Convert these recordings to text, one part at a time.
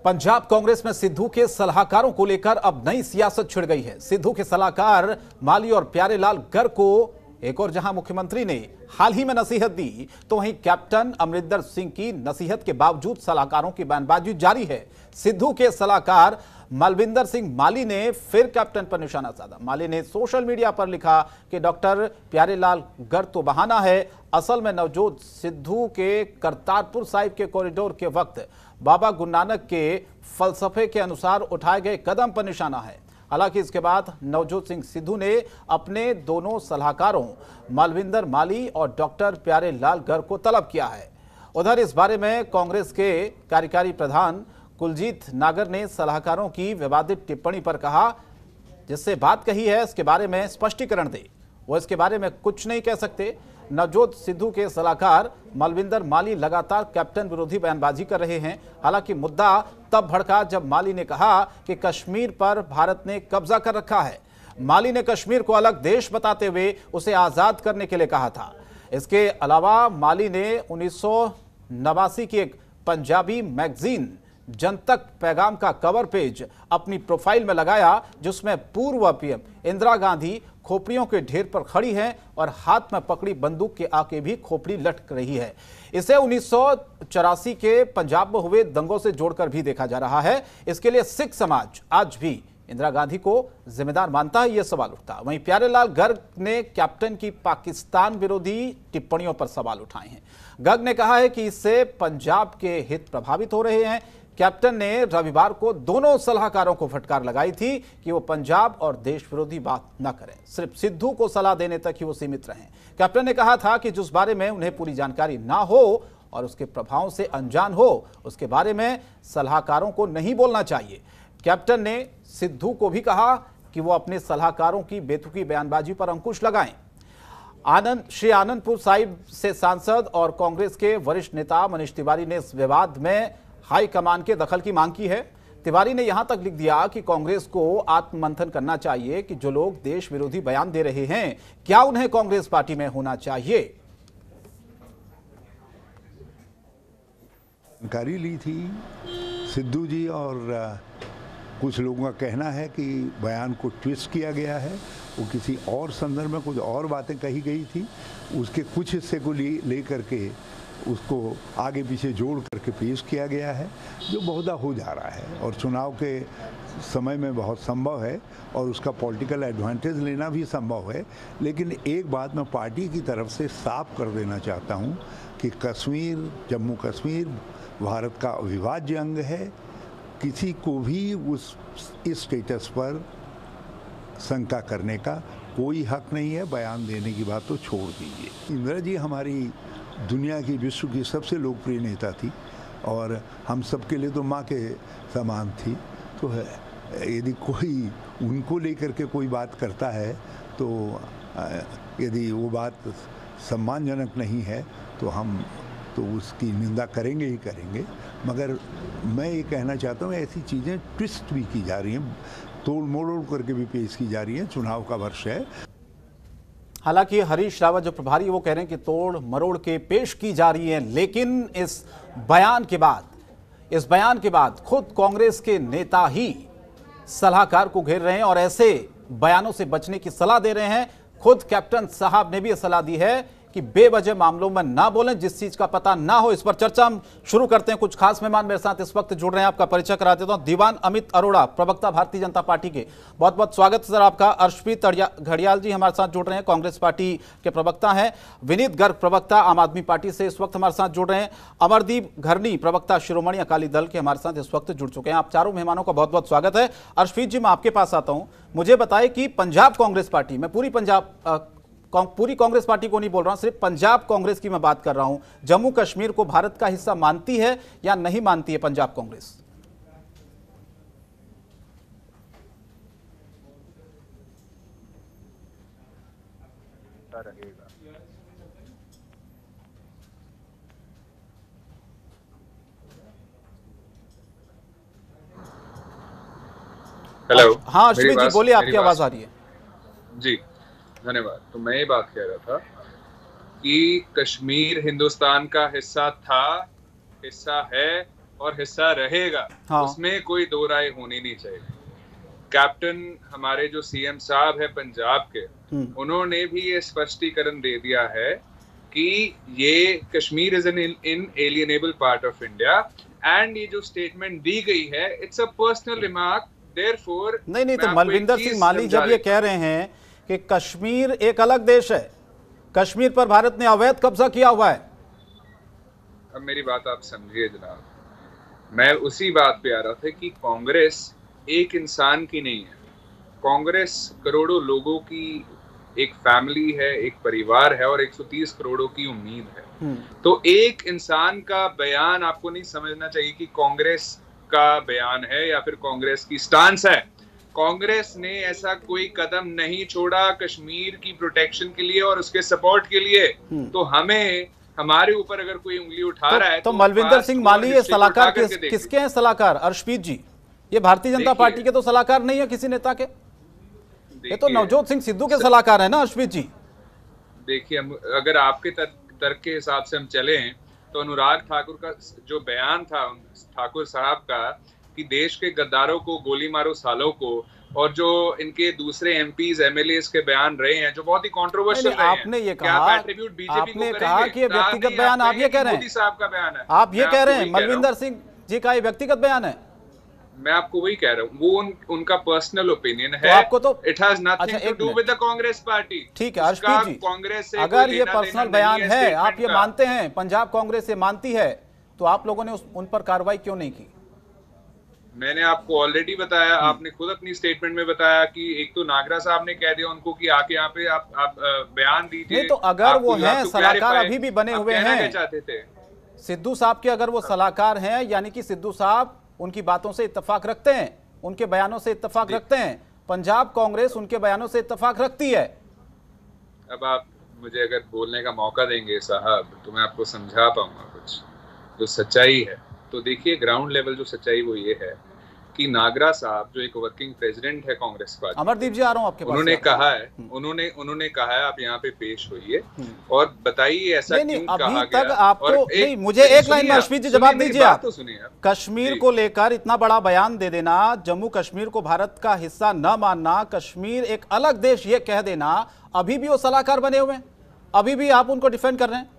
पंजाब कांग्रेस में सिद्धू के सलाहकारों को लेकर अब नई सियासत छिड़ गई है। सिद्धू के सलाहकार माली और प्यारेलाल गर्ग को एक और जहां मुख्यमंत्री ने हाल ही में नसीहत दी, तो वहीं कैप्टन अमरिंदर सिंह की नसीहत के बावजूद सलाहकारों की बयानबाजी जारी है। सिद्धू के सलाहकार मलविंदर सिंह माली ने फिर कैप्टन पर निशाना साधा। माली ने सोशल मीडिया पर लिखा कि डॉक्टर प्यारेलाल गर्ग तो बहाना है, असल में नवजोत सिद्धू के करतारपुर साहिब के कॉरिडोर के वक्त बाबा गुरु नानक के फलसफे के अनुसार उठाए गए कदम पर निशाना है। हालांकि इसके बाद नवजोत सिंह सिद्धू ने अपने दोनों सलाहकारों मलविंदर माली और डॉक्टर प्यारेलाल गर्ग को तलब किया है। उधर इस बारे में कांग्रेस के कार्यकारी प्रधान कुलजीत नागर ने सलाहकारों की विवादित टिप्पणी पर कहा, जिससे बात कही है इसके बारे में स्पष्टीकरण दे। वो इसके बारे में कुछ नहीं कह सकते। नवजोत सिद्धू के सलाहकार मलविंदर माली लगातार कैप्टन विरोधी बयानबाजी कर रहे हैं। हालांकि मुद्दा तब भड़का जब माली ने कहा कि कश्मीर पर भारत ने कब्जा कर रखा है। माली ने कश्मीर को अलग देश बताते हुए उसे आजाद करने के लिए कहा था। इसके अलावा माली ने 1989 की एक पंजाबी मैगजीन जनतक पैगाम का कवर पेज अपनी प्रोफाइल में लगाया, जिसमें पूर्व पीएम इंदिरा गांधी खोपड़ियों के ढेर पर खड़ी हैं और हाथ में पकड़ी बंदूक के आगे भी खोपड़ी लटक रही है। इसे 1984 के पंजाब में हुए दंगों से जोड़कर भी देखा जा रहा है। इसके लिए सिख समाज आज भी इंदिरा गांधी को जिम्मेदार मानता है, यह सवाल उठता। वहीं प्यारेलाल गर्ग ने कैप्टन की पाकिस्तान विरोधी टिप्पणियों पर सवाल उठाए हैं। गर्ग ने कहा है कि इससे पंजाब के हित प्रभावित हो रहे हैं। कैप्टन ने रविवार को दोनों सलाहकारों को फटकार लगाई थी कि वो पंजाब और देश विरोधी बात न करें, सिर्फ सिद्धू को सलाह देने तक ही वो सीमित रहें। कैप्टन ने कहा था कि जिस बारे में उन्हें पूरी जानकारी ना हो और उसके प्रभावों से अनजान हो, उसके बारे में सलाहकारों को नहीं बोलना चाहिए। कैप्टन ने सिद्धू को भी कहा कि वो अपने सलाहकारों की बेतुकी बयानबाजी पर अंकुश लगाएं। आनंदपुर साहिब से सांसद और कांग्रेस के वरिष्ठ नेता मनीष तिवारी ने इस विवाद में हाई कमान के दखल की मांग की है। तिवारी ने यहां तक लिख दिया कि कांग्रेस को आत्ममंथन करना चाहिए कि जो लोग देश विरोधी बयान दे रहे हैं, क्या उन्हें कांग्रेस पार्टी में होना चाहिए। जानकारी ली थी सिद्धू जी, और कुछ लोगों का कहना है कि बयान को ट्विस्ट किया गया है। वो किसी और संदर्भ में कुछ और बातें कही गई थी, उसके कुछ हिस्से को ले करके उसको आगे पीछे जोड़ करके पेश किया गया है, जो बहुधा हो जा रहा है और चुनाव के समय में बहुत संभव है और उसका पॉलिटिकल एडवांटेज लेना भी संभव है। लेकिन एक बात मैं पार्टी की तरफ से साफ कर देना चाहता हूं कि कश्मीर, जम्मू कश्मीर भारत का अविभाज्य अंग है। किसी को भी इस स्टेटस पर शंका करने का कोई हक नहीं है। बयान देने की बात तो छोड़ दीजिए। इंदिरा जी हमारी दुनिया की, विश्व की सबसे लोकप्रिय नेता थी और हम सबके लिए तो माँ के समान थी। तो यदि कोई उनको लेकर के कोई बात करता है, तो यदि वो बात सम्मानजनक नहीं है तो हम तो उसकी निंदा करेंगे ही करेंगे। मगर मैं ये कहना चाहता हूँ, ऐसी चीज़ें ट्विस्ट भी की जा रही हैं, तोड़ मोड़ करके भी पेश की जा रही हैं। चुनाव का वर्ष है। हालांकि हरीश रावत जो प्रभारी है वो कह रहे हैं कि तोड़ मरोड़ के पेश की जा रही है, लेकिन इस बयान के बाद खुद कांग्रेस के नेता ही सलाहकार को घेर रहे हैं और ऐसे बयानों से बचने की सलाह दे रहे हैं। खुद कैप्टन साहब ने भी यह सलाह दी है कि बेवजह मामलों में ना बोलें, जिस चीज का पता ना हो। इस पर चर्चा हम शुरू करते हैं। कुछ खास मेहमान मेरे साथ इस वक्त जुड़ रहे हैं, आपका परिचय करा देता हूं। दीवान अमित अरोड़ा, प्रवक्ता भारतीय जनता पार्टी के, बहुत बहुत स्वागत सर आपका। अर्शप्रीत घड़ियाल जी हमारे साथ जुड़ रहे हैं, कांग्रेस पार्टी के प्रवक्ता हैं। विनीत गर्ग, प्रवक्ता आम आदमी पार्टी से, इस वक्त हमारे साथ जुड़ रहे हैं। अमरदीप घरनी, प्रवक्ता शिरोमणि अकाली दल के, हमारे साथ इस वक्त जुड़ चुके हैं। आप चारों मेहमानों का बहुत बहुत स्वागत है। अर्शप्रीत जी, मैं आपके पास आता हूं। मुझे बताएं कि पंजाब कांग्रेस पार्टी में, पूरी कांग्रेस पार्टी को नहीं बोल रहा हूं, सिर्फ पंजाब कांग्रेस की मैं बात कर रहा हूं, जम्मू कश्मीर को भारत का हिस्सा मानती है या नहीं मानती है पंजाब कांग्रेस? हेलो, हाँ अश्विनी जी बोलिए, आपकी आवाज आ रही है जी। धन्यवाद। तो मैं ये बात कह रहा था कि कश्मीर हिंदुस्तान का हिस्सा था, हिस्सा है और हिस्सा रहेगा, हाँ। उसमें कोई दो राय होनी नहीं चाहिए। कैप्टन हमारे जो सीएम साहब है पंजाब के, उन्होंने भी ये स्पष्टीकरण दे दिया है कि ये Kashmir is an inalienable part of India, and ये जो स्टेटमेंट दी गई है it's a personal remark, therefore नहीं, तो मलविंदर सिंह माली जब ये कह रहे हैं कि कश्मीर एक अलग देश है, कश्मीर पर भारत ने अवैध कब्जा किया हुआ है। अब मेरी बात आप समझिए जनाब, मैं उसी बात पे आ रहा था कि कांग्रेस एक इंसान की नहीं है, कांग्रेस करोड़ों लोगों की एक फैमिली है, एक परिवार है, और 130 करोड़ों की उम्मीद है। तो एक इंसान का बयान आपको नहीं समझना चाहिए कि कांग्रेस का बयान है या फिर कांग्रेस की स्टांस है। कांग्रेस ने ऐसा कोई कदम नहीं छोड़ा कश्मीर की प्रोटेक्शन के लिए और उसके सपोर्ट के लिए। तो हमें, हमारे ऊपर अगर कोई उंगली उठा रहा है तो मलविंदर सिंह माली ये सलाहकार किसके हैं? सलाहकार अर्शप्रीत जी, ये भारतीय जनता पार्टी के तो सलाहकार नहीं है किसी नेता के, ये तो नवजोत सिंह सिद्धू के सलाहकार है ना अर्शप्रीत जी। देखिए, अगर आपके तर्क के हिसाब से हम चले तो अनुराग ठाकुर का जो बयान था ठाकुर साहब का कि देश के गद्दारों को गोली मारो सालों को, और जो इनके दूसरे एमपीज एमएलएस के बयान रहे हैं जो बहुत ही कंट्रोवर्शियल रहे हैं, आपने ये कहा, आपने कहा कि ये व्यक्तिगत बयान आप ये कह रहे हैं, मोदी साहब का बयान है, आप ये कह रहे हैं मलविंदर सिंह जी का ये व्यक्तिगत बयान है। मैं आपको वही कह रहा हूँ, वो उनका पर्सनल ओपिनियन है, आपको तो it has nothing to do with the Congress party. ठीक है अर्शप्रीत जी, कांग्रेस से अगर ये पर्सनल बयान है, आप ये मानते हैं, पंजाब कांग्रेस ये मानती है, तो आप लोगों ने उन पर कार्रवाई क्यों नहीं की? मैंने आपको ऑलरेडी बताया, आपने खुद अपनी स्टेटमेंट में बताया कि एक तो नागरा साहब ने कह दिया उनको कि आके यहाँ पे आप बयान दीजिए। नहीं तो अगर वो हैं सलाहकार, अभी भी बने हुए हैं, चाहते थे सिद्धू साहब के, अगर वो सलाहकार हैं यानी कि सिद्धू साहब उनकी बातों से इत्तेफाक रखते हैं, उनके बयानों से इत्तेफाक रखते हैं, पंजाब कांग्रेस उनके बयानों से इत्तेफाक रखती है। अब आप मुझे अगर बोलने का मौका देंगे साहब तो मैं आपको समझा पाऊंगा कुछ जो सच्चाई है। तो देखिए, ग्राउंड लेवल जो सच्चाई वो ये है कि नागरा साहब जो एक वर्किंग प्रेसिडेंट है कांग्रेस पार्टी, अमरदीप जी आ रहा हूं आपके पास, उन्होंने कहा है आप यहाँ पे पेश होइए और बताइए ऐसा क्यों कहा गया। तक आपको नहीं, मुझे एक लाइन में अर्शप्रीत जी जवाब दीजिए आप। तो सुनिए, कश्मीर को लेकर इतना बड़ा बयान दे देना, जम्मू कश्मीर को भारत का हिस्सा न मानना, कश्मीर एक अलग देश ये कह देना, अभी भी वो सलाहकार बने हुए हैं, अभी भी आप उनको डिफेंड कर रहे हैं,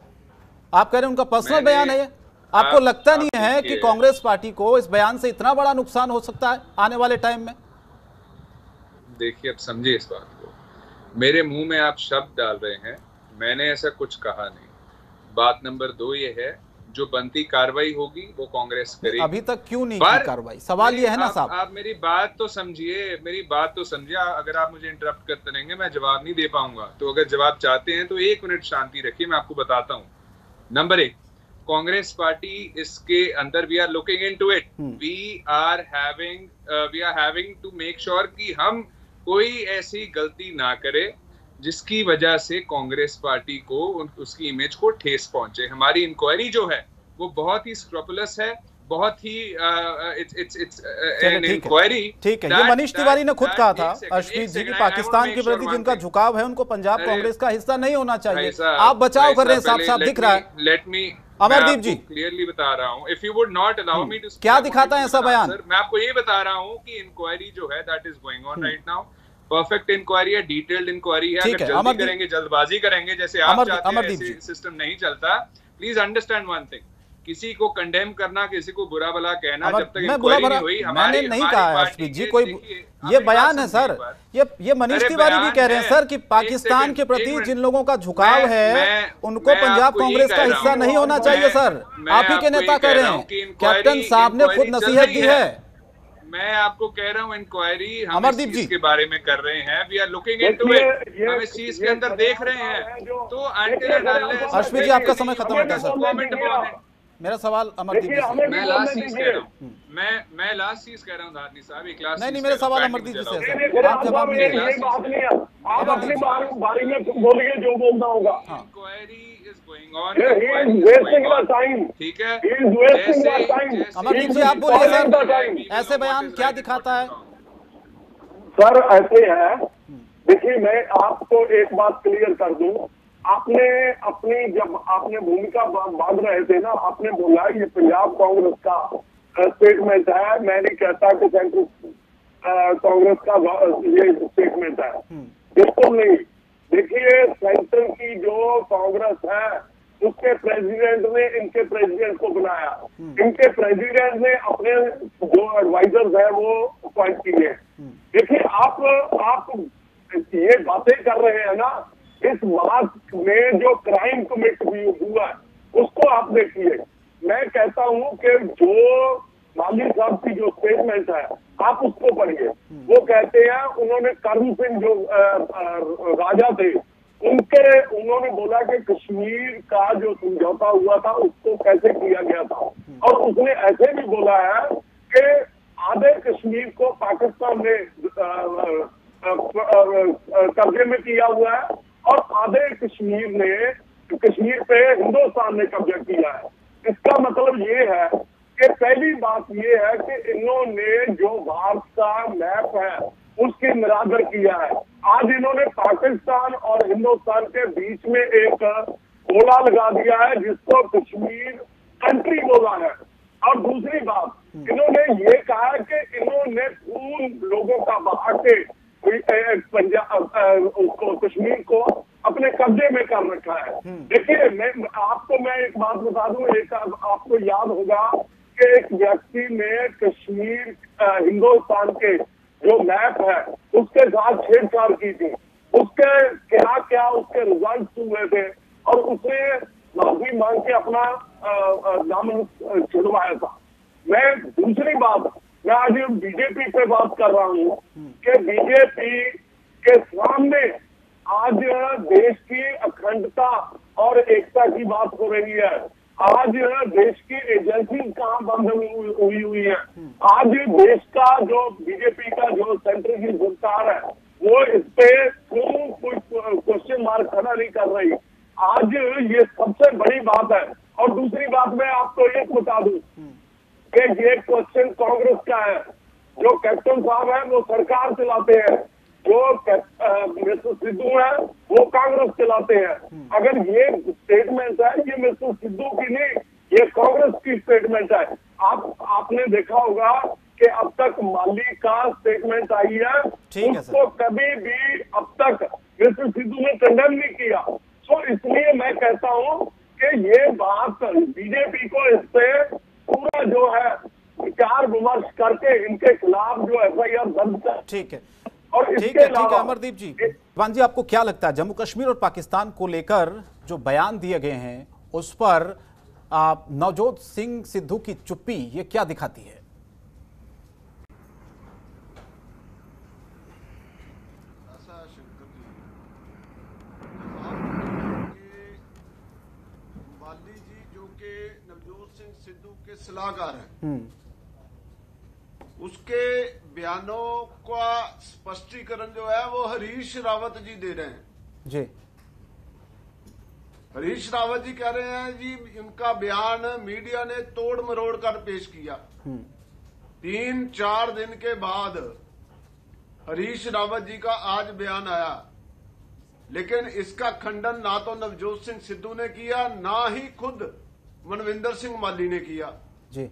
आप कह रहे हैं उनका पर्सनल बयान है ये। आपको लगता नहीं है कि कांग्रेस पार्टी को इस बयान से इतना बड़ा नुकसान हो सकता है आने वाले टाइम में? देखिए, अब समझिए इस बात को, मेरे मुंह में आप शब्द डाल रहे हैं, मैंने ऐसा कुछ कहा नहीं। बात नंबर 2 ये है, जो बनती कार्रवाई होगी वो कांग्रेस करेगी। अभी तक क्यों नहीं की कार्रवाई? सवाल ये है ना साहब। आप मेरी बात तो समझिए, अगर आप मुझे इंटरप्ट करते रहेंगे मैं जवाब नहीं दे पाऊंगा। तो अगर जवाब चाहते हैं तो 1 मिनट शांति रखिए, मैं आपको बताता हूँ। नंबर 1, कांग्रेस पार्टी इसके अंदर we are looking into it, we are having to make sure कि हम कोई ऐसी गलती ना करें जिसकी वजह से कांग्रेस पार्टी को उसकी इमेज को ठेस पहुंचे। हमारी इंक्वायरी जो है वो बहुत ही स्क्रॉपुलस है, बहुत ही इट्स एन इंक्वायरी। ठीक है, ये मनीष तिवारी ने खुद कहा था अर्शप्रीत जी की पाकिस्तान के प्रति जिनका झुकाव है उनको पंजाब कांग्रेस का हिस्सा नहीं होना चाहिए। आप बचाव कर रहे हैं, साफ साफ दिख रहा है। Let me Amardeep ji clearly बता रहा हूं, if you would not allow me to, क्या दिखाता है ऐसा बयान? मैं आपको ये बता रहा हूं कि इंक्वायरी जो है that is going on right now, perfect inquiry है, डिटेल्ड इंक्वायरी है। अगर जल्दी करेंगे, जल्दबाजी करेंगे जैसे आप चाहते हैं, ऐसे सिस्टम नहीं चलता। प्लीज अंडरस्टैंड वन थिंग, किसी को कंडेम करना, किसी को बुरा भला कहना, जब तक इंक्वायरी नहीं हुई, मैंने नहीं कहा अर्शप्रीत जी, कोई ये बयान है सर, ये मनीष तिवारी भी कह रहे हैं सर कि पाकिस्तान के प्रति जिन लोगों का झुकाव है उनको पंजाब कांग्रेस का हिस्सा नहीं होना चाहिए सर। आप ही के नेता कह रहे हैं, कैप्टन साहब ने खुद नसीहत दी है। मैं आपको कह रहा हूँ इंक्वायरी हम अमरदीप जी के बारे में कर रहे हैं, we are looking into it, हम इस चीज के अंदर देख रहे हैं। तो अर्शप्रीत जी आपका समय खत्म होता है सर। मेरा सवाल अमरदीप जी से, मैं लास्ट चीज कह रहा हूँ, मैं लास्ट चीज कह रहा हूँ धारनी साहब, एक लास्ट नहीं मेरा सवाल अमरदीप जी से है, आप जवाब नहीं दे रहे। आप अपनी बारी में बोलिए जो बोलना होगा। इंक्वायरी इज गोइंग ऑन, ठीक है। अमरदीप जी आप बोलिए सर, ऐसे बयान क्या दिखाता है? सर ऐसे है, देखिए मैं आपको एक बात क्लियर कर दूं, आपने अपनी जब आपने भूमिका बांध रहे थे ना, आपने बोला ये पंजाब कांग्रेस का स्टेटमेंट है। मैं नहीं कहता कि सेंट्रल कांग्रेस का ये स्टेटमेंट है, बिल्कुल नहीं। देखिए, सेंटर की जो कांग्रेस है उसके प्रेसिडेंट ने इनके प्रेसिडेंट को बुलाया, इनके प्रेसिडेंट ने अपने जो एडवाइजर्स हैं वो अपॉइंट किए। देखिए, आप ये बातें कर रहे हैं ना, इस बात में जो क्राइम कमिट हुआ है उसको आप देखिए। मैं कहता हूं कि जो माली साहब की जो स्टेटमेंट है आप उसको पढ़िए। वो कहते हैं, उन्होंने कर्ण सिंह जो राजा थे उन्होंने बोला कि कश्मीर का जो समझौता हुआ था उसको कैसे किया गया था, और उसने ऐसे भी बोला है कि आधे कश्मीर को पाकिस्तान ने कब्जे में किया हुआ है और आधे कश्मीर पे हिंदुस्तान ने कब्जा किया है। इसका मतलब ये है कि पहली बात ये है कि इन्होंने जो भारत का मैप है उसकी निरादर किया है। आज इन्होंने पाकिस्तान और हिंदुस्तान के बीच में एक गोला लगा दिया है जिसको कश्मीर कंट्री बोला है। और दूसरी बात, इन्होंने ये कहा कि इन्होंने खून लोगों का बहा के पंजाब उसको कश्मीर को अपने कब्जे में कर रखा है। देखिए, मैं एक बात बता दूं, एक आपको याद होगा कि एक व्यक्ति ने कश्मीर हिंदुस्तान के जो मैप है उसके साथ छेड़छाड़ की थी, उसके क्या उसके रिजल्ट हुए थे और उसने माफी मांग के अपना नाम छुड़वाया था। मैं दूसरी बात, मैं आज बीजेपी पे बात कर रहा हूँ कि बीजेपी के सामने आज देश की अखंडता और एकता की बात हो रही है। आज देश की एजेंसी कहाँ बंद हुई है। आज देश का जो बीजेपी का जो सेंटर की सरकार है वो इस पे कोई क्वेश्चन मार्क खड़ा नहीं कर रही। आज ये सबसे बड़ी बात है। और दूसरी बात मैं आपको ये बता दूं कि ये क्वेश्चन कांग्रेस का है। जो कैप्टन साहब है वो सरकार चलाते हैं, जो मिस्टर सिद्धू है वो कांग्रेस चलाते हैं। अगर ये स्टेटमेंट है ये मिस्टर सिद्धू की नहीं, ये कांग्रेस की स्टेटमेंट है। आपने देखा होगा कि अब तक माली का स्टेटमेंट आई है, उसको कभी भी अब तक मिस्टर सिद्धू ने कंडेम नहीं किया। तो इसलिए मैं कहता हूं कि ये बात बीजेपी को इस पे पूरा जो है विचार विमर्श करके इनके खिलाफ जो FIR दर्ज कर। ठीक है, और ठीक है अमरदीप जी। जवान जी, आपको क्या लगता है जम्मू कश्मीर और पाकिस्तान को लेकर जो बयान दिए गए हैं उस पर नवजोत सिंह सिद्धू की चुप्पी ये क्या दिखाती है? माली जी जो कि नवजोत सिंह सिद्धू के सलाहकार हैं, उसके बयानों का स्पष्टीकरण जो है वो हरीश रावत जी दे रहे हैं जी। हरीश रावत जी कह रहे हैं जी इनका बयान मीडिया ने तोड़ मरोड़ कर पेश किया। 3-4 दिन के बाद हरीश रावत जी का आज बयान आया, लेकिन इसका खंडन ना तो नवजोत सिंह सिद्धू ने किया ना ही खुद मनविंदर सिंह माली ने किया जी।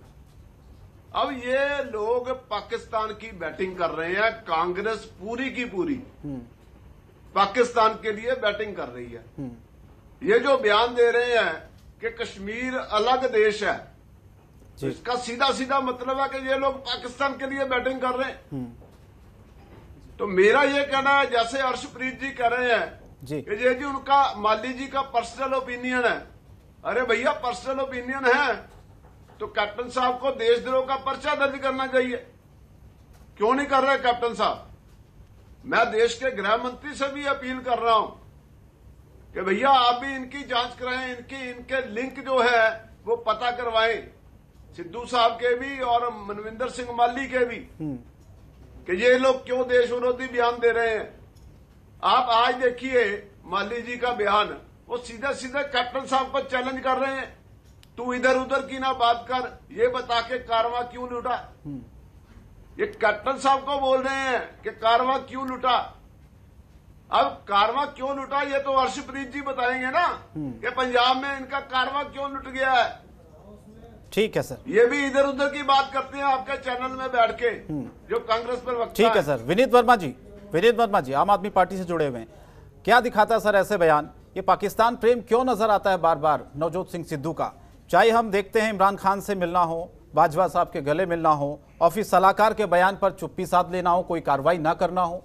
अब ये लोग पाकिस्तान की बैटिंग कर रहे हैं। कांग्रेस पूरी की पूरी पाकिस्तान के लिए बैटिंग कर रही है। ये जो बयान दे रहे हैं कि कश्मीर अलग देश है, तो इसका सीधा सीधा मतलब है कि ये लोग पाकिस्तान के लिए बैटिंग कर रहे हैं। तो मेरा ये कहना है, जैसे हर्षप्रीत जी कह रहे हैं कि ये जी उनका माली जी का पर्सनल ओपिनियन है। अरे भैया, पर्सनल ओपिनियन है तो कैप्टन साहब को देशद्रोह का पर्चा दर्ज करना चाहिए। क्यों नहीं कर रहे कैप्टन साहब? मैं देश के गृह मंत्री से भी अपील कर रहा हूं कि भैया आप भी इनकी जांच कराएं, इनके लिंक जो है वो पता करवाएं, सिद्धू साहब के भी और मनविंदर सिंह माली के भी, कि ये लोग क्यों देश विरोधी बयान दे रहे हैं। आप आज देखिए माली जी का बयान, वो सीधे सीधे कैप्टन साहब को चैलेंज कर रहे हैं, तू इधर उधर की ना बात कर, ये बता के कारवां क्यों लूटा। ये कैप्टन साहब को बोल रहे हैं कि कारवां क्यों लूटा। अब कारवां क्यों लूटा ये तो हर्षप्रीत जी बताएंगे ना कि पंजाब में इनका कारवां क्यों लुट गया है। ठीक है सर, ये भी इधर उधर की बात करते हैं आपके चैनल में बैठ के, जो कांग्रेस पर वक्ता ठीक है सर। विनीत वर्मा जी आम आदमी पार्टी से जुड़े हुए हैं, क्या दिखाता है सर ऐसे बयान? ये पाकिस्तान प्रेम क्यों नजर आता है बार बार नवजोत सिंह सिद्धू का? चाहे हम देखते हैं इमरान खान से मिलना हो, बाजवा साहब के गले मिलना हो, ऑफिस सलाहकार के बयान पर चुप्पी साध लेना हो, कोई कार्रवाई ना करना हो।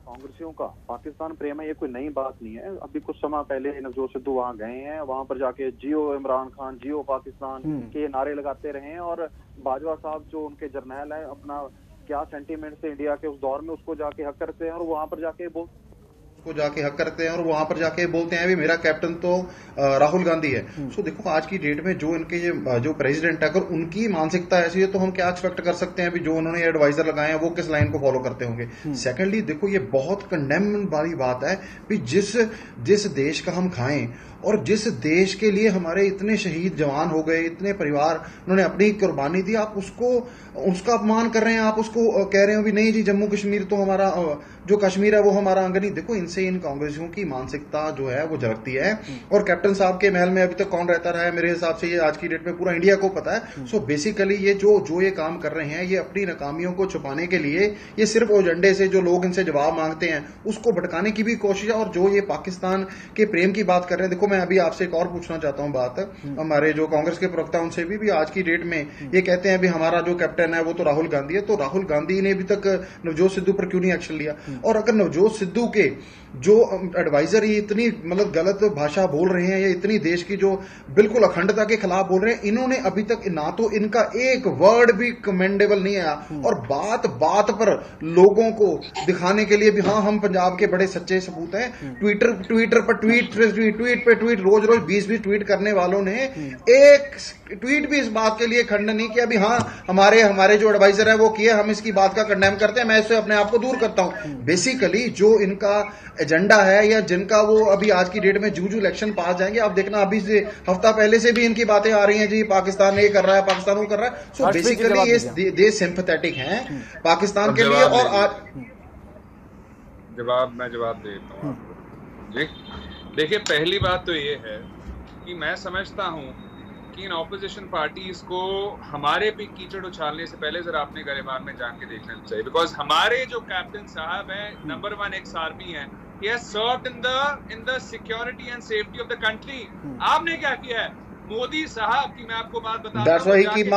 कांग्रेसियों का पाकिस्तान प्रेम है, ये कोई नई बात नहीं है। अभी कुछ समय पहले नवजोत सिद्धू वहां गए हैं, वहां पर जाके जियो इमरान खान, जियो पाकिस्तान के नारे लगाते रहे हैं। और बाजवा साहब जो उनके जर्नैल है, अपना क्या सेंटीमेंट से इंडिया के उस दौर में उसको जाके हक करते हैं और वहां पर जाके बोलते हैं भी मेरा कैप्टन तो राहुल गांधी है। सो देखो आज की डेट में जो इनके जो प्रेसिडेंट है, अगर उनकी मानसिकता ऐसी है तो हम क्या एक्सपेक्ट कर सकते हैं भी जो उन्होंने एडवाइजर लगाए हैं वो किस लाइन को फॉलो करते होंगे। सेकेंडली देखो ये बहुत कंडेम वाली बात है भी जिस देश का हम खाएं और जिस देश के लिए हमारे इतने शहीद जवान हो गए, इतने परिवार उन्होंने अपनी कुर्बानी दी, आप उसका अपमान कर रहे हैं। आप उसको कह रहे हो भी नहीं जी जम्मू कश्मीर तो हमारा, जो कश्मीर है वो हमारा अंग नहीं। देखो इनसे इन कांग्रेसियों की मानसिकता जो है वो झलकती है। और कैप्टन साहब के महल में अभी तक कौन रहता रहा है, मेरे हिसाब से ये आज की डेट में पूरा इंडिया को पता है। सो बेसिकली ये जो ये काम कर रहे हैं, ये अपनी नाकामियों को छुपाने के लिए, ये सिर्फ एजेंडे से जो लोग इनसे जवाब मांगते हैं उसको भटकाने की भी कोशिश है। और जो ये पाकिस्तान के प्रेम की बात कर रहे हैं, देखो मैं अभी आपसे एक और पूछना चाहता हूं बात, हमारे जो कांग्रेस के प्रवक्ता उनसे भी आज की डेट में ये कहते हैं भी हमारा जो कैप्टन है वो तो राहुल गांधी है। तो राहुल गांधी ने अभी तक नवजोत सिद्धू पर क्यों नहीं एक्शन लिया? और अगर नवजोत सिद्धू के जो एडवाइजर ये इतनी मतलब गलत भाषा बोल रहे हैं, या इतनी देश की जो बिल्कुल अखंडता के खिलाफ बोल रहे हैं, इन्होंने अभी तक ना तो इनका एक वर्ड भी कमेंडेबल नहीं आया, और बात बात पर लोगों को दिखाने के लिए भी हाँ हम पंजाब के बड़े सच्चे सपूत हैं, ट्विटर पर ट्वीट रोज 20-20 ट्वीट करने वालों ने एक ट्वीट भी इस बात के लिए खंडन नहीं किया भी हाँ हमारे जो एडवाइजर है वो किए, हम इसकी बात का कंडेम करते हैं, मैं इससे अपने आप को दूर करता हूं। बेसिकली जो इनका एजेंडा है, या जिनका वो अभी आज की डेट में जूझ इलेक्शन पास जाएंगे, आप देखना अभी से हफ्ता पहले से भी इनकी बातें आ रही हैं जी पाकिस्तान ये कर रहा है, पाकिस्तान वो कर रहा है। सो बेसिकली ये देश सिंपैथेटिक हैं पाकिस्तान के लिए। और आज मैं जवाब देता हूं जी। देखिए पहली बात तो ये है कि मैं समझता हूं कि इन ऑपोजिशन पार्टीज को हमारे पे कीचड़ उछालने से पहले जरा अपने गरेबान में जान के देख लेना चाहिए। बिकॉज हमारे जो कैप्टन साहब हैं, नंबर 1 एक्स आर्मी है, he has served in the security and safety of the country। आपने क्या किया है? मोदी साहब की मैं आपको बात बता रहा हूं,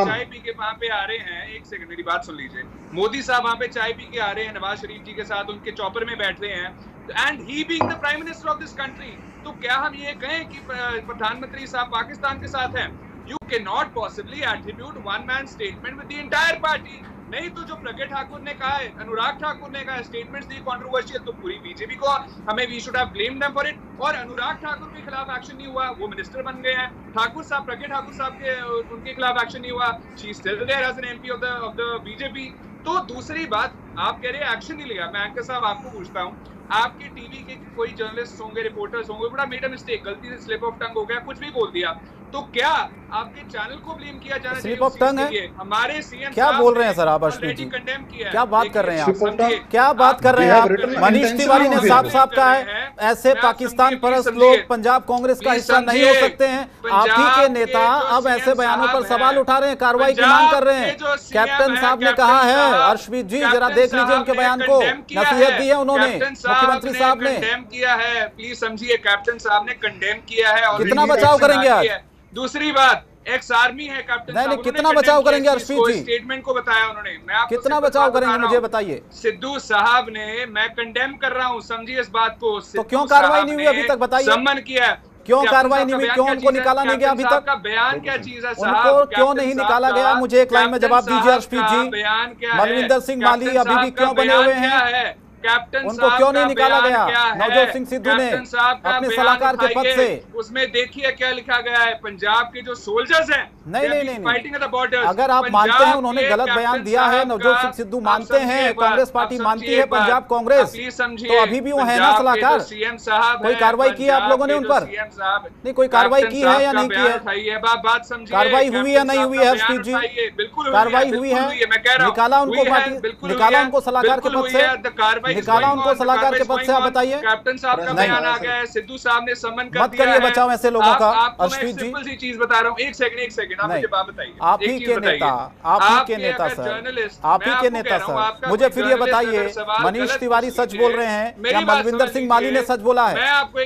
चाय पी के वहां पे आ रहे हैं, एक सेकंड मेरी बात सुन लीजिए। मोदी साहब वहां पे चाय पी के आ रहे हैं नवाज शरीफ जी के साथ, उनके चॉपर में बैठ रहे हैं, and he being the prime minister of this country. तो क्या हम ये कहें कि प्रधानमंत्री साहब पाकिस्तान के साथ हैं? You cannot possibly attribute one man statement with the entire party। नहीं तो जो प्रज्ञा ठाकुर ने कहा है, अनुराग ठाकुर ने कहा है, स्टेटमेंट्स दी कंट्रोवर्शियल, तो पूरी बीजेपी को हमें we should have blamed them for it. और अनुराग ठाकुर के खिलाफ एक्शन नहीं हुआ, वो मिनिस्टर बन गए हैं। ठाकुर साहब, प्रज्ञा ठाकुर साहब के उनके खिलाफ एक्शन नहीं हुआ, she is still there as an MP of the BJP. तो दूसरी बात, आप कह रहे हैं एक्शन नहीं लिया। मैं एंकर साहब आपको पूछता हूँ, आपके टीवी के कोई जर्नलिस्ट होंगे, रिपोर्टर्स होंगे, बड़ा मेड अ मिस्टेक, गलती से स्लिप ऑफ टंग हो गया, कुछ भी बोल दिया, तो क्या आपके चैनल को ब्लेम किया जाना चाहिए? स्लिप ऑफ टंग है? हमारे सीएम क्या बोल रहे हैं सर आप अश्विन जी? क्या बात कर रहे हैं आप? क्या बात कर रहे हैं आप? मनीष तिवारी ने साफ कहा है ऐसे पाकिस्तान परस्त लोग पंजाब कांग्रेस का हिस्सा नहीं हो सकते हैं। आप ही के नेता अब ऐसे बयानों पर सवाल उठा रहे हैं, कार्रवाई की मांग कर रहे हैं। कैप्टन साहब ने कहा है, अर्शमीत जी जरा देख लीजिए उनके बयान को, नसीहत दी है उन्होंने, मुख्यमंत्री साहब ने कंडेम किया है। प्लीज समझिए, कैप्टन साहब ने कंडेम किया है। और कितना बचाव करेंगे आज? दूसरी बात, एक्स आर्मी है कैप्टन साहब, कितना बचाव करेंगे अर्शमीत जी? स्टेटमेंट को बताया उन्होंने, मैं आपको कितना बचाव करेंगे मुझे बताइए। सिद्धू साहब ने, मैं कंडेम कर रहा हूं, समझिए इस बात को। तो क्यों कार्रवाई नहीं हुई अभी तक, बताइए? सम्मन किया, क्यों कार्रवाई नहीं हुई? क्यों उनको निकाला नहीं गया अभी तक? का बयान क्या चीज है साहब? उनको क्यों नहीं निकाला गया? मुझे एक लाइन में जवाब दीजिए अर्शमीत जी। बयान क्या? मलविंदर सिंह माली अभी भी क्यों बने हुए हैं? कैप्टन उनको क्यों नहीं निकाला गया नवजोत सिंह सिद्धू ने अपने सलाहकार के पद से? उसमें देखिए क्या लिखा गया है, पंजाब के जो सोल्जर्स हैं, नहीं फाइटिंग एट द बॉर्डर। अगर आप मानते हैं उन्होंने गलत बयान दिया है, नवजोत सिंह सिद्धू मानते हैं, कांग्रेस पार्टी मानती है पंजाब कांग्रेस, तो अभी भी वो है ना सलाहकार? सीएम साहब कोई कार्रवाई की है आप लोगों ने उन पर? नहीं, कोई कार्रवाई की है या नहीं की है? बात समझिए, कार्रवाई हुई या नहीं हुई है अर्शमीत जी? बिल्कुल कार्रवाई हुई है, निकाला उनको सलाहकार के पद से, निकाला उनको सलाहकार के पद से, आप बताइए। कैप्टन साहब का बयान आ गया है, सिद्धू साहब ने समन कर मत दिया करिए है। बचाओ ऐसे लोगों का। आपको मैं अर्शप्रीत जी, सिंपल सी चीज बता रहा हूँ, एक सेकंड आप मुझे बात बताइए। आप ही के नेता, आप ही के नेता सर, आप ही के नेता सर, मुझे फिर ये बताइए, मनीष तिवारी सच बोल रहे हैं या मलविंदर सिंह माली ने सच बोला है?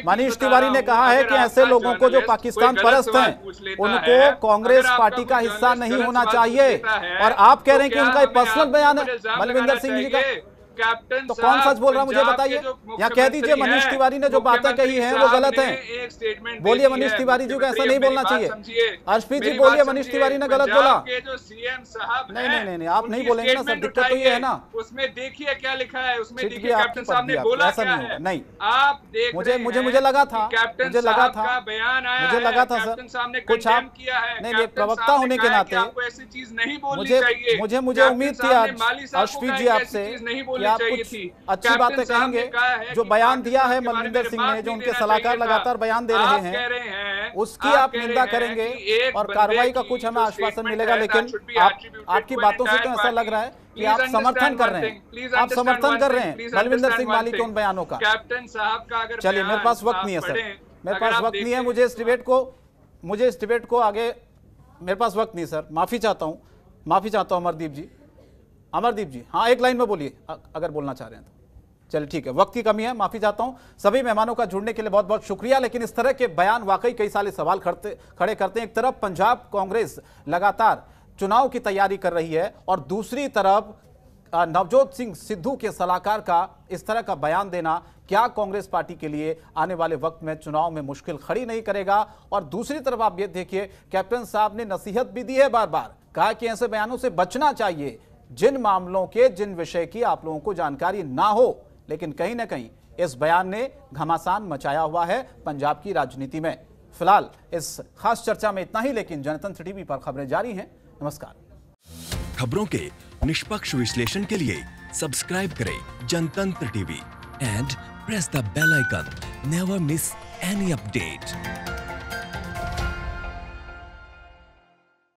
मनीष तिवारी ने कहा है कि ऐसे लोगों को जो पाकिस्तान परस्त हैं उनको कांग्रेस पार्टी का हिस्सा नहीं होना चाहिए, और आप कह रहे हैं कि उनका पर्सनल बयान है मलविंदर सिंह जी का। कैप्टन तो कौन सच बोल रहा है मुझे बताइए, या कह दीजिए मनीष तिवारी ने जो बातें कही हैं वो गलत हैं। बोलिए मनीष तिवारी जी को ऐसा नहीं बोलना चाहिए। अर्शप्रीत जी बोलिए मनीष तिवारी ने गलत बोला। जो सीएम साहब नहीं आप नहीं बोलेंगे ना सर, दिक्कत तो ये है ना। उसमें देखिए क्या लिखा है, उसमें सीट देखिए भी कैप्टन आपकी साहब ने पद बोला ऐसा क्या नहीं है। होगा। नहीं, आप देख मुझे लगा था, कैप्टन मुझे लगा साहब था का बयान आया मुझे लगा था कैप्टन साहब ने सर कुछ कंडेम आप किया है। नहीं कैप्टन प्रवक्ता साहब ने होने के कहा कि नाते आपको ऐसी चीज नहीं बोलनी चाहिए। मुझे कैप्टन उम्मीद थी साहब आज ने माली साहब को अर्शप्रीत कहा जी कि आपसे ऐसी चीज नहीं कि बोलनी आप चाहिए कुछ थी। अच्छी कैप्टन बातें साहब ने कहेंगे। कहा है जो कि बयान दिया है पाकिस्तान के बारे मलविंदर में सिंह बात ने, जो नहीं उनके देना सलाहकार चाहिए था। लगातार बयान दे रहे आप कह हैं, रहे हैं, उसकी आप कह निंदा रहे हैं करेंगे कि एक और बंदे कार्रवाई का की कुछ हमें जो आश्वासन statement मिलेगा, है, लेकिन that should be attributed आपकी to an बातों से तो entire ऐसा लग रहा है कि Please आप समर्थन understand कर one रहे thing. हैं, Please आप understand समर्थन one कर thing. रहे हैं Please Malvinder understand Singh one माली के thing. उन बयानों का। कैप्टन साहब का अगर चलिए, मेरे पास वक्त आप नहीं है सर, पढ़ें, मेरे अगर पास आप वक्त नहीं है, देखें- मुझे इस डिबेट को आगे, मेरे पास वक्त नहीं सर, माफी चाहता हूँ अमरदीप जी हाँ एक लाइन में बोलिए अगर बोलना चाह रहे हैं तो। चलिए ठीक है, वक्त की कमी है, माफी चाहता हूं। सभी मेहमानों का जुड़ने के लिए बहुत बहुत शुक्रिया। लेकिन इस तरह के बयान वाकई कई सारे सवाल खड़े करते हैं। एक तरफ पंजाब कांग्रेस लगातार चुनाव की तैयारी कर रही है और दूसरी तरफ नवजोत सिंह सिद्धू के सलाहकार का इस तरह का बयान देना क्या कांग्रेस पार्टी के लिए आने वाले वक्त में चुनाव में मुश्किल खड़ी नहीं करेगा। और दूसरी तरफ आप ये देखिए, कैप्टन साहब ने नसीहत भी दी है, बार बार कहा कि ऐसे बयानों से बचना चाहिए, जिन मामलों के, जिन विषय की आप लोगों को जानकारी ना हो। लेकिन कहीं ना कहीं इस बयान ने घमासान मचाया हुआ है पंजाब की राजनीति में। फिलहाल इस खास चर्चा में इतना ही, लेकिन जनतंत्र टीवी पर खबरें जारी हैं। नमस्कार। खबरों के निष्पक्ष विश्लेषण के लिए सब्सक्राइब करें Janatantra TV and press the bell icon. Never miss any update.